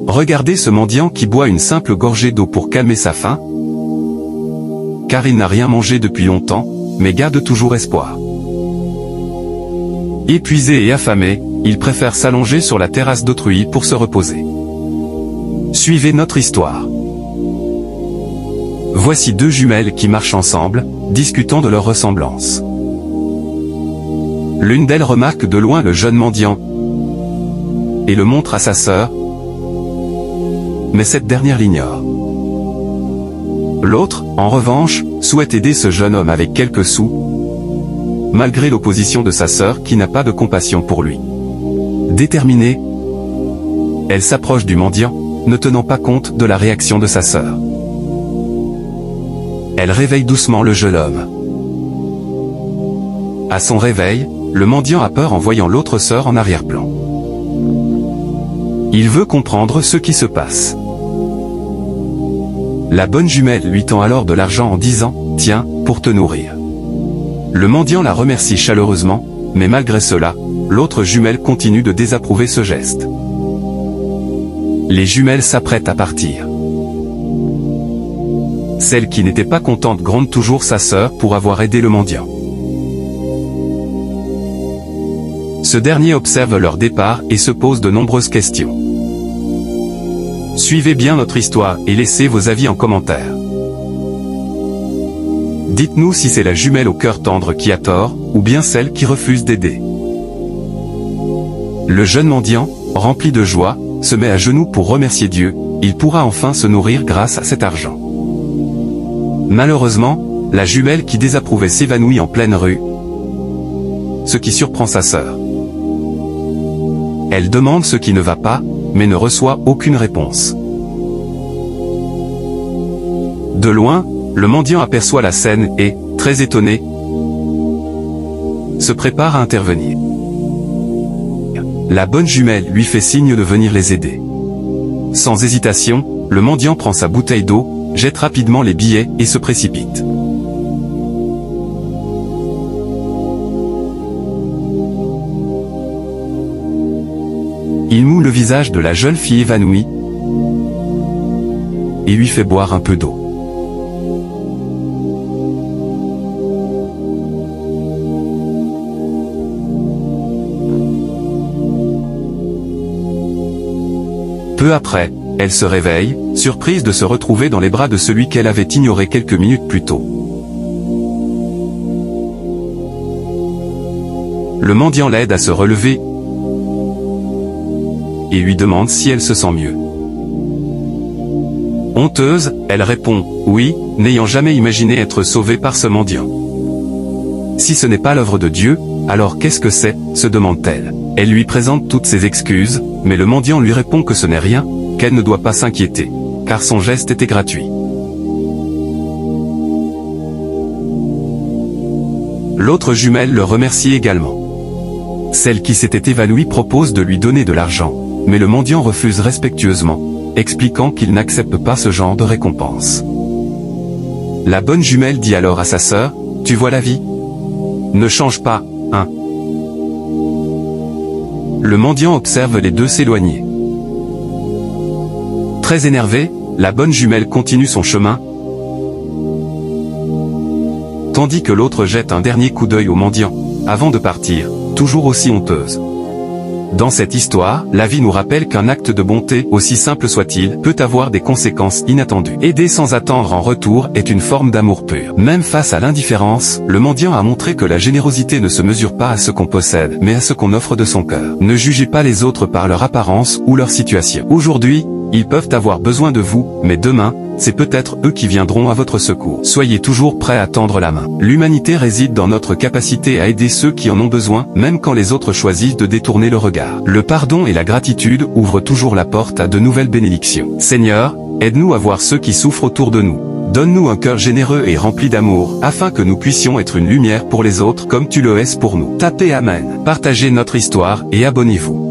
Regardez ce mendiant qui boit une simple gorgée d'eau pour calmer sa faim, car il n'a rien mangé depuis longtemps, mais garde toujours espoir. Épuisé et affamé, il préfère s'allonger sur la terrasse d'autrui pour se reposer. Suivez notre histoire. Voici deux jumelles qui marchent ensemble, discutant de leur ressemblance. L'une d'elles remarque de loin le jeune mendiant et le montre à sa sœur, mais cette dernière l'ignore. L'autre, en revanche, souhaite aider ce jeune homme avec quelques sous, malgré l'opposition de sa sœur qui n'a pas de compassion pour lui. Déterminée, elle s'approche du mendiant, ne tenant pas compte de la réaction de sa sœur. Elle réveille doucement le jeune homme. À son réveil, le mendiant a peur en voyant l'autre sœur en arrière-plan. Il veut comprendre ce qui se passe. La bonne jumelle lui tend alors de l'argent en disant « Tiens, pour te nourrir ». Le mendiant la remercie chaleureusement, mais malgré cela, l'autre jumelle continue de désapprouver ce geste. Les jumelles s'apprêtent à partir. Celle qui n'était pas contente gronde toujours sa sœur pour avoir aidé le mendiant. Ce dernier observe leur départ et se pose de nombreuses questions. Suivez bien notre histoire et laissez vos avis en commentaire. Dites-nous si c'est la jumelle au cœur tendre qui a tort, ou bien celle qui refuse d'aider. Le jeune mendiant, rempli de joie, se met à genoux pour remercier Dieu, il pourra enfin se nourrir grâce à cet argent. Malheureusement, la jumelle qui désapprouvait s'évanouit en pleine rue, ce qui surprend sa sœur. Elle demande ce qui ne va pas, mais ne reçoit aucune réponse. De loin, le mendiant aperçoit la scène et, très étonné, se prépare à intervenir. La bonne jumelle lui fait signe de venir les aider. Sans hésitation, le mendiant prend sa bouteille d'eau, jette rapidement les billets et se précipite. Il moue le visage de la jeune fille évanouie et lui fait boire un peu d'eau. Peu après, elle se réveille, surprise de se retrouver dans les bras de celui qu'elle avait ignoré quelques minutes plus tôt. Le mendiant l'aide à se relever et lui demande si elle se sent mieux. Honteuse, elle répond « Oui », n'ayant jamais imaginé être sauvée par ce mendiant. Si ce n'est pas l'œuvre de Dieu, alors qu'est-ce que c'est, se demande-t-elle. Elle lui présente toutes ses excuses, mais le mendiant lui répond que ce n'est rien, qu'elle ne doit pas s'inquiéter, car son geste était gratuit. L'autre jumelle le remercie également. Celle qui s'était évanouie propose de lui donner de l'argent, mais le mendiant refuse respectueusement, expliquant qu'il n'accepte pas ce genre de récompense. La bonne jumelle dit alors à sa sœur, « Tu vois la vie ? Ne change pas, hein ?» Le mendiant observe les deux s'éloigner. Très énervée, la bonne jumelle continue son chemin, tandis que l'autre jette un dernier coup d'œil au mendiant, avant de partir, toujours aussi honteuse. Dans cette histoire, la vie nous rappelle qu'un acte de bonté, aussi simple soit-il, peut avoir des conséquences inattendues. Aider sans attendre en retour est une forme d'amour pur. Même face à l'indifférence, le mendiant a montré que la générosité ne se mesure pas à ce qu'on possède, mais à ce qu'on offre de son cœur. Ne jugez pas les autres par leur apparence ou leur situation. Aujourd'hui, ils peuvent avoir besoin de vous, mais demain, c'est peut-être eux qui viendront à votre secours. Soyez toujours prêts à tendre la main. L'humanité réside dans notre capacité à aider ceux qui en ont besoin, même quand les autres choisissent de détourner le regard. Le pardon et la gratitude ouvrent toujours la porte à de nouvelles bénédictions. Seigneur, aide-nous à voir ceux qui souffrent autour de nous. Donne-nous un cœur généreux et rempli d'amour, afin que nous puissions être une lumière pour les autres comme tu le es pour nous. Tapez Amen. Partagez notre histoire et abonnez-vous.